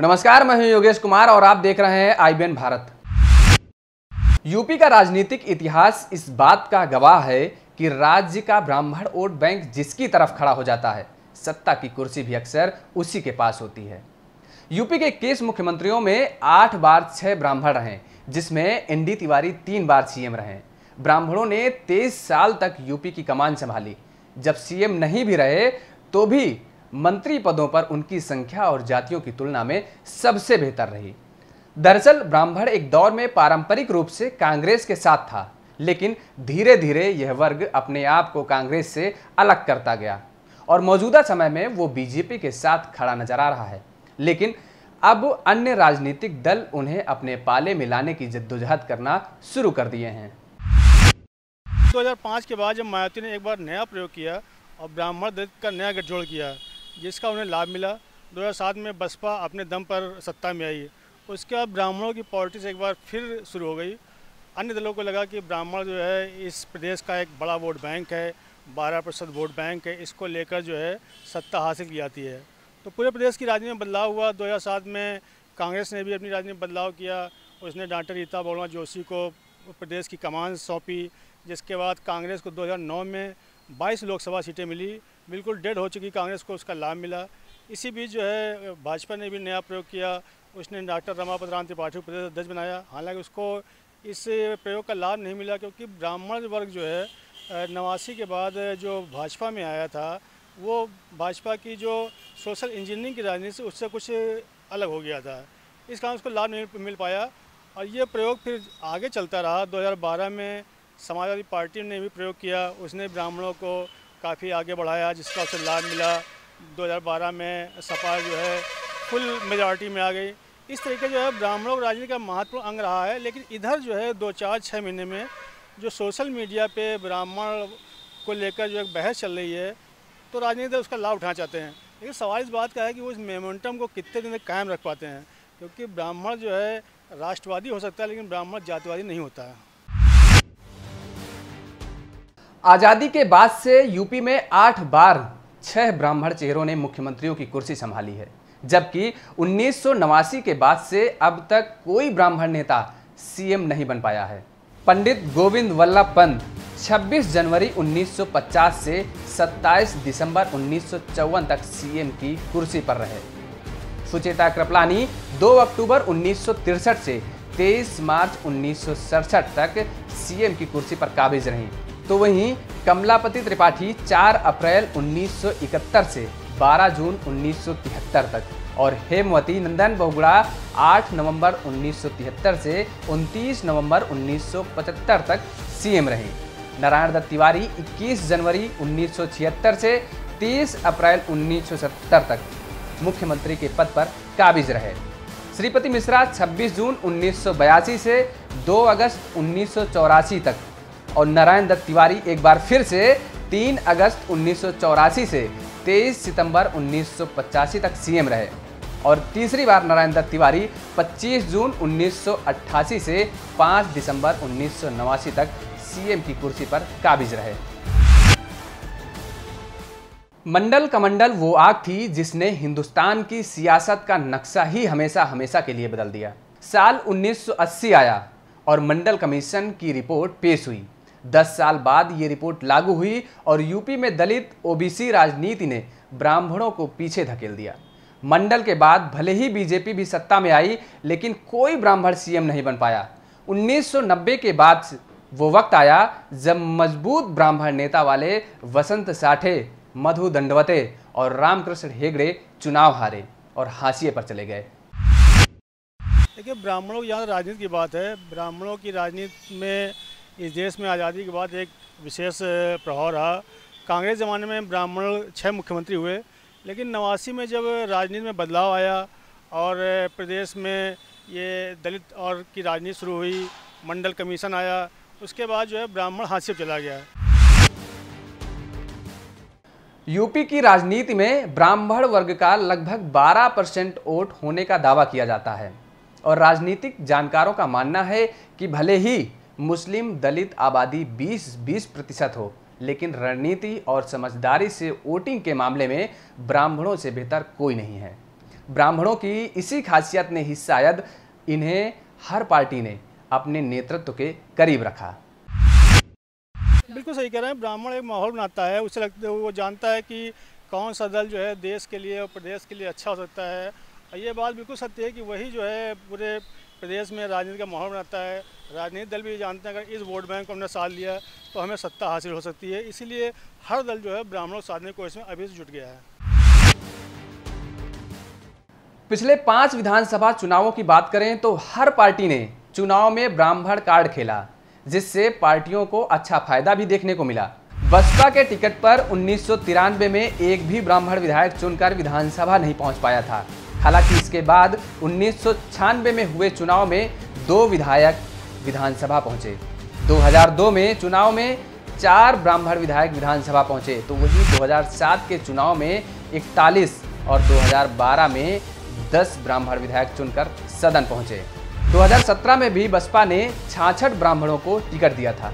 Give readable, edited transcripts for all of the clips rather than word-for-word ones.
नमस्कार, मैं हूं योगेश कुमार और आप देख रहे हैं IBN भारत। यूपी का राजनीतिक इतिहास इस बात का गवाह है कि राज्य का ब्राह्मण वोट बैंक जिसकी तरफ खड़ा हो जाता है, सत्ता की कुर्सी भी अक्सर उसी के पास होती है। यूपी के 21 मुख्यमंत्रियों में 8 बार 6 ब्राह्मण रहे, जिसमें ND तिवारी 3 बार CM रहे। ब्राह्मणों ने 23 साल तक यूपी की कमान संभाली। जब CM नहीं भी रहे तो भी मंत्री पदों पर उनकी संख्या और जातियों की तुलना में सबसे बेहतर रही। दरअसल ब्राह्मण एक दौर में पारंपरिक रूप से कांग्रेस के साथ था, लेकिन धीरे धीरे यह वर्ग अपने आप को कांग्रेस से अलग करता गया और मौजूदा समय में वो बीजेपी के साथ खड़ा नजर आ रहा है। लेकिन अब अन्य राजनीतिक दल उन्हें अपने पाले में लाने की जद्दोजहद करना शुरू कर दिए हैं। 2005 के बाद जब मायावती ने एक बार नया प्रयोग किया और ब्राह्मण दलित का नया गठजोड़ किया, जिसका उन्हें लाभ मिला। 2007 में बसपा अपने दम पर सत्ता में आई। उसके बाद ब्राह्मणों की पॉलिटिक्स एक बार फिर शुरू हो गई। अन्य दलों को लगा कि ब्राह्मण जो है इस प्रदेश का एक बड़ा वोट बैंक है, 12% वोट बैंक है, इसको लेकर जो है सत्ता हासिल की जाती है। तो पूरे प्रदेश की राजनीति में बदलाव हुआ। 2007 में कांग्रेस ने भी अपनी राजनीति में बदलाव किया। उसने डॉक्टर रीता बहुगुणा जोशी को प्रदेश की कमान सौंपी, जिसके बाद कांग्रेस को 2009 में 22 लोकसभा सीटें मिली। बिल्कुल डेड हो चुकी कांग्रेस को उसका लाभ मिला। इसी बीच जो है भाजपा ने भी नया प्रयोग किया। उसने डॉक्टर रमापत राम त्रिपाठी को प्रदेश अध्यक्ष बनाया। हालांकि उसको इस प्रयोग का लाभ नहीं मिला, क्योंकि ब्राह्मण वर्ग जो है 89 के बाद जो भाजपा में आया था, वो भाजपा की जो सोशल इंजीनियरिंग की राजनीति से उससे कुछ अलग हो गया था। इस कारण उसको लाभ नहीं मिल पाया और ये प्रयोग फिर आगे चलता रहा। 2012 में समाजवादी पार्टी ने भी प्रयोग किया। उसने ब्राह्मणों को काफ़ी आगे बढ़ाया, जिसका उसे लाभ मिला। 2012 में सपा जो है फुल मेजॉरिटी में आ गई। इस तरीके जो है ब्राह्मणों की राजनीति का महत्वपूर्ण अंग रहा है। लेकिन इधर जो है 2-4-6 महीने में जो सोशल मीडिया पे ब्राह्मण को लेकर जो एक बहस चल रही है, तो राजनीति उसका लाभ उठाना चाहते हैं। लेकिन सवाल इस बात का है कि वो इस मोमेंटम को कितने दिन तक कायम रख पाते हैं, क्योंकि ब्राह्मण जो है राष्ट्रवादी हो सकता है, लेकिन ब्राह्मण जातिवादी नहीं होता है। आजादी के बाद से यूपी में 8 बार 6 ब्राह्मण चेहरों ने मुख्यमंत्रियों की कुर्सी संभाली है, जबकि 1989 के बाद से अब तक कोई ब्राह्मण नेता CM नहीं बन पाया है। पंडित गोविंद वल्लभ पंत 26 जनवरी 1950 से 27 दिसंबर 1954 तक CM की कुर्सी पर रहे। सुचेता कृपलानी 2 अक्टूबर 1963 से 23 मार्च 1967 तक CM की कुर्सी पर काबिज रहीं। तो वहीं कमलापति त्रिपाठी 4 अप्रैल 1971 से 12 जून 1973 तक और हेमवती नंदन बहुगुणा 8 नवंबर 1973 से 29 नवंबर 1975 तक CM रहे। नारायण दत्त तिवारी 21 जनवरी 1976 से 30 अप्रैल 1970 तक मुख्यमंत्री के पद पर काबिज रहे। श्रीपति मिश्रा 26 जून 1982 से 2 अगस्त 1984 तक और नारायण दत्त तिवारी एक बार फिर से 3 अगस्त 1984 से 23 सितंबर 1985 तक CM रहे और तीसरी बार नारायण दत्त तिवारी 25 जून 1988 से 5 दिसंबर 1989 तक CM की कुर्सी पर काबिज रहे। मंडल कमंडल वो आग थी जिसने हिंदुस्तान की सियासत का नक्शा ही हमेशा हमेशा के लिए बदल दिया। साल 1980 आया और मंडल कमीशन की रिपोर्ट पेश हुई। 10 साल बाद ये रिपोर्ट लागू हुई और यूपी में दलित OBC राजनीति ने ब्राह्मणों को पीछे धकेल दिया। मंडल के बाद भले ही बीजेपी भी सत्ता में आई, लेकिन कोई ब्राह्मण CM नहीं बन पाया। 1990 के बाद वो वक्त आया जब मजबूत ब्राह्मण नेता वाले वसंत साठे, मधु दंडवते और रामकृष्ण हेगड़े चुनाव हारे और हाशिए पर चले गए। देखिए, ब्राह्मणों की यहाँ राजनीति की बात है। ब्राह्मणों की राजनीति में इस देश में आज़ादी के बाद एक विशेष प्रभाव रहा। कांग्रेस ज़माने में ब्राह्मण 6 मुख्यमंत्री हुए, लेकिन 89 में जब राजनीति में बदलाव आया और प्रदेश में ये दलित और की राजनीति शुरू हुई, मंडल कमीशन आया, उसके बाद जो है ब्राह्मण हाशिए पर चला गया। यूपी की राजनीति में ब्राह्मण वर्ग का लगभग 12% वोट होने का दावा किया जाता है और राजनीतिक जानकारों का मानना है कि भले ही मुस्लिम दलित आबादी 20% हो, लेकिन रणनीति और समझदारी से वोटिंग के मामले में ब्राह्मणों से बेहतर कोई नहीं है। ब्राह्मणों की इसी खासियत ने ही शायद इन्हें हर पार्टी ने अपने नेतृत्व के करीब रखा। बिल्कुल सही कह रहे हैं। ब्राह्मण एक माहौल बनाता है, उसे लगता है, वो जानता है कि कौन सा दल जो है देश के लिए और प्रदेश के लिए अच्छा हो सकता है। और ये बात बिल्कुल सत्य है कि वही जो है पूरे प्रदेश में राजनीति का माहौल बनाता है। राजनीतिक दल भी जानते हैं अगर इस वोट बैंक को हमने साथ लिया तो हमें सत्ता हासिल हो सकती है, इसीलिए हर दल जो है ब्राह्मणों को साधने की कोशिश में अभी से जुट गया है। पिछले 5 विधानसभा चुनावों की बात करें तो हर पार्टी ने चुनाव में ब्राह्मण कार्ड खेला, जिससे पार्टियों को अच्छा फायदा भी देखने को मिला। बसपा के टिकट पर 1993 में एक भी ब्राह्मण विधायक चुनकर विधानसभा नहीं पहुंच पाया था। हालांकि इसके बाद 1996 में हुए चुनाव में 2 विधायक विधानसभा पहुंचे। 2002 में चुनाव में 4 ब्राह्मण विधायक विधानसभा पहुंचे, तो वहीं 2007 के चुनाव में 41 और 2012 में 10 ब्राह्मण विधायक चुनकर सदन पहुंचे। 2017 में भी बसपा ने 66 ब्राह्मणों को टिकट दिया था।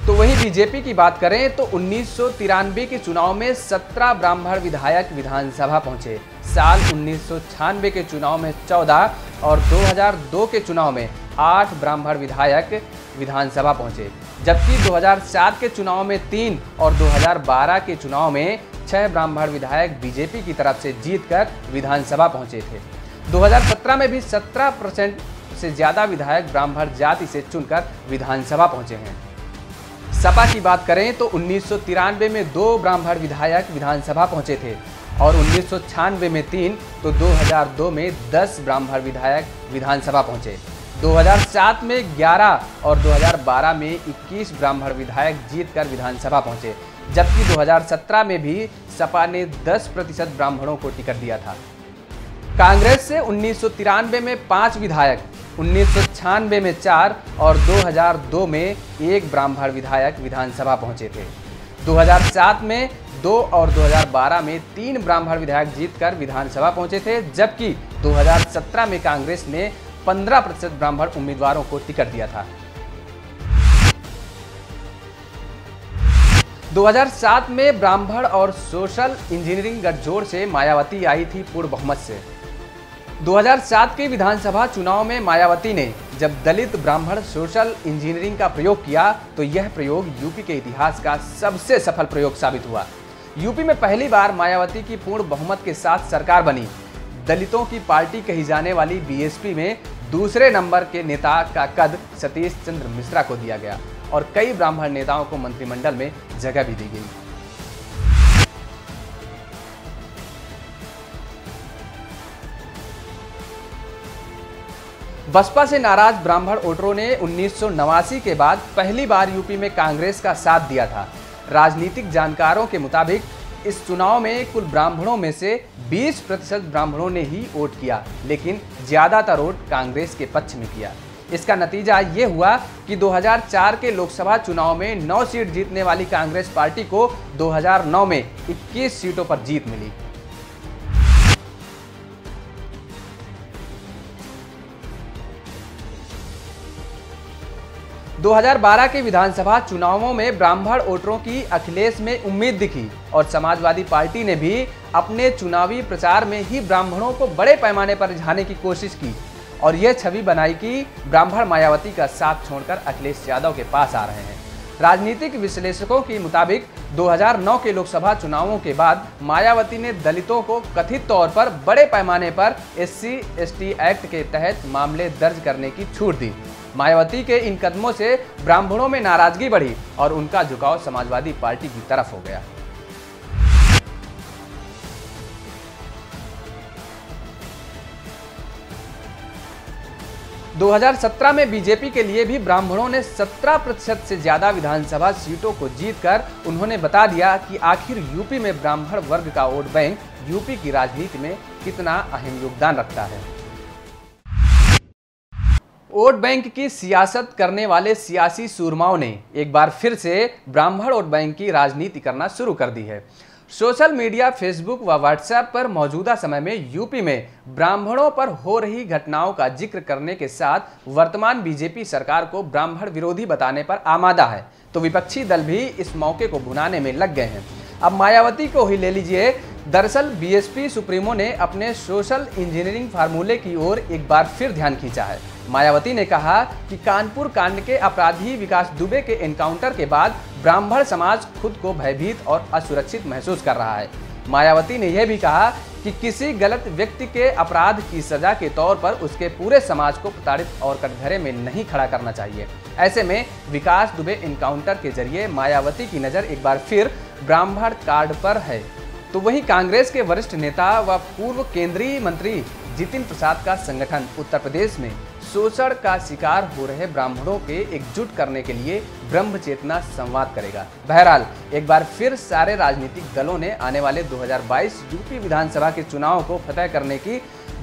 तो वहीं बीजेपी की बात करें तो 1993 के चुनाव में 17 ब्राह्मण विधायक विधानसभा पहुंचे। साल 1996 के चुनाव में 14 और 2002 के चुनाव में 8 ब्राह्मण विधायक विधानसभा पहुंचे, जबकि 2007 के चुनाव में 3 और 2012 के चुनाव में 6 ब्राह्मण विधायक बीजेपी की तरफ से जीतकर विधानसभा पहुंचे थे। 2017 में भी 17% से ज्यादा विधायक ब्राह्मण जाति से चुनकर विधानसभा पहुंचे हैं। सपा की बात करें तो 1993 में 2 ब्राह्मण विधायक विधानसभा पहुंचे थे और 1996 में 3, तो 2002 में 10 ब्राह्मण विधायक विधानसभा पहुंचे। 2007 में 11 और 2012 में 21 ब्राह्मण विधायक जीतकर विधानसभा पहुंचे, जबकि 2017 में भी सपा ने 10% ब्राह्मणों को टिकट दिया था। कांग्रेस से 1993 में 5 विधायक, 1996 में 4 और 2002 में 1 ब्राह्मण विधायक विधानसभा पहुंचे थे। 2007 में 2 और 2012 में 3 ब्राह्मण विधायक जीतकर विधानसभा पहुंचे थे, जबकि 2017 में कांग्रेस ने 15% ब्राह्मण उम्मीदवारों को टिकट दिया था। 2007 में ब्राह्मण और सोशल इंजीनियरिंग गठजोड़ से मायावती आई थी पूर्ण बहुमत से। 2007 के विधानसभा चुनाव में मायावती ने जब दलित ब्राह्मण सोशल इंजीनियरिंग का प्रयोग किया तो यह प्रयोग यूपी के इतिहास का सबसे सफल प्रयोग साबित हुआ। यूपी में पहली बार मायावती की पूर्ण बहुमत के साथ सरकार बनी। दलितों की पार्टी कही जाने वाली बीएसपी में दूसरे नंबर के नेता का कद सतीश चंद्र मिश्रा को दिया गया और कई ब्राह्मण नेताओं को मंत्रिमंडल में जगह भी दी गई। बसपा से नाराज ब्राह्मण वोटरों ने 1989 के बाद पहली बार यूपी में कांग्रेस का साथ दिया था। राजनीतिक जानकारों के मुताबिक इस चुनाव में कुल ब्राह्मणों में से 20% ब्राह्मणों ने ही वोट किया, लेकिन ज्यादातर वोट कांग्रेस के पक्ष में किया। इसका नतीजा ये हुआ कि 2004 के लोकसभा चुनाव में 9 सीट जीतने वाली कांग्रेस पार्टी को 2009 में 21 सीटों पर जीत मिली। दो 2012 के विधानसभा चुनावों में ब्राह्मण वोटरों की अखिलेश में उम्मीद दिखी और समाजवादी पार्टी ने भी अपने चुनावी प्रचार में ही ब्राह्मणों को बड़े पैमाने पर रिझाने की कोशिश की और यह छवि बनाई कि ब्राह्मण मायावती का साथ छोड़कर अखिलेश यादव के पास आ रहे हैं। राजनीतिक विश्लेषकों के मुताबिक 2009 के लोकसभा चुनावों के बाद मायावती ने दलितों को कथित तौर पर बड़े पैमाने पर SC/ST एक्ट के तहत मामले दर्ज करने की छूट दी। मायावती के इन कदमों से ब्राह्मणों में नाराजगी बढ़ी और उनका झुकाव समाजवादी पार्टी की तरफ हो गया। – 2017 में बीजेपी के लिए भी ब्राह्मणों ने 17% से ज्यादा विधानसभा सीटों को जीतकर उन्होंने बता दिया कि आखिर यूपी में ब्राह्मण वर्ग का वोट बैंक यूपी की राजनीति में कितना अहम योगदान रखता है। वोट बैंक की सियासत करने वाले सियासी सूरमाओं ने एक बार फिर से ब्राह्मण वोट बैंक की राजनीति करना शुरू कर दी है। सोशल मीडिया, फेसबुक व व्हाट्सएप पर मौजूदा समय में यूपी में ब्राह्मणों पर हो रही घटनाओं का जिक्र करने के साथ वर्तमान बीजेपी सरकार को ब्राह्मण विरोधी बताने पर आमादा है, तो विपक्षी दल भी इस मौके को भुनाने में लग गए हैं। अब मायावती को ही ले लीजिए दरअसल बीएसपी सुप्रीमो ने अपने सोशल इंजीनियरिंग फार्मूले की ओर एक बार फिर ध्यान खींचा है। मायावती ने कहा कि कानपुर कांड के अपराधी विकास दुबे के एनकाउंटर के बाद ब्राह्मण समाज खुद को भयभीत और असुरक्षित महसूस कर रहा है। मायावती ने यह भी कहा कि किसी गलत व्यक्ति के अपराध की सजा के तौर पर उसके पूरे समाज को प्रताड़ित और कटघरे में नहीं खड़ा करना चाहिए। ऐसे में विकास दुबे एनकाउंटर के जरिए मायावती की नज़र एक बार फिर ब्राह्मण कार्ड पर है। तो वहीं कांग्रेस के वरिष्ठ नेता व पूर्व केंद्रीय मंत्री जितिन प्रसाद का संगठन उत्तर प्रदेश में शोषण का शिकार हो रहे ब्राह्मणों के एकजुट करने के लिए ब्रह्म चेतना संवाद करेगा। बहरहाल एक बार फिर सारे राजनीतिक दलों ने आने वाले 2022 यूपी विधानसभा के चुनाव को फतह करने की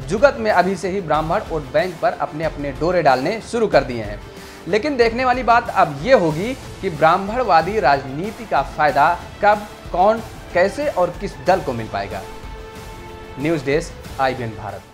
जुगत में अभी से ही ब्राह्मण वोट बैंक पर अपने अपने डोरे डालने शुरू कर दिए हैं। लेकिन देखने वाली बात अब ये होगी कि ब्राह्मणवादी राजनीति का फायदा कब, कौन, कैसे और किस दल को मिल पाएगा। News desk, IBN Bharat.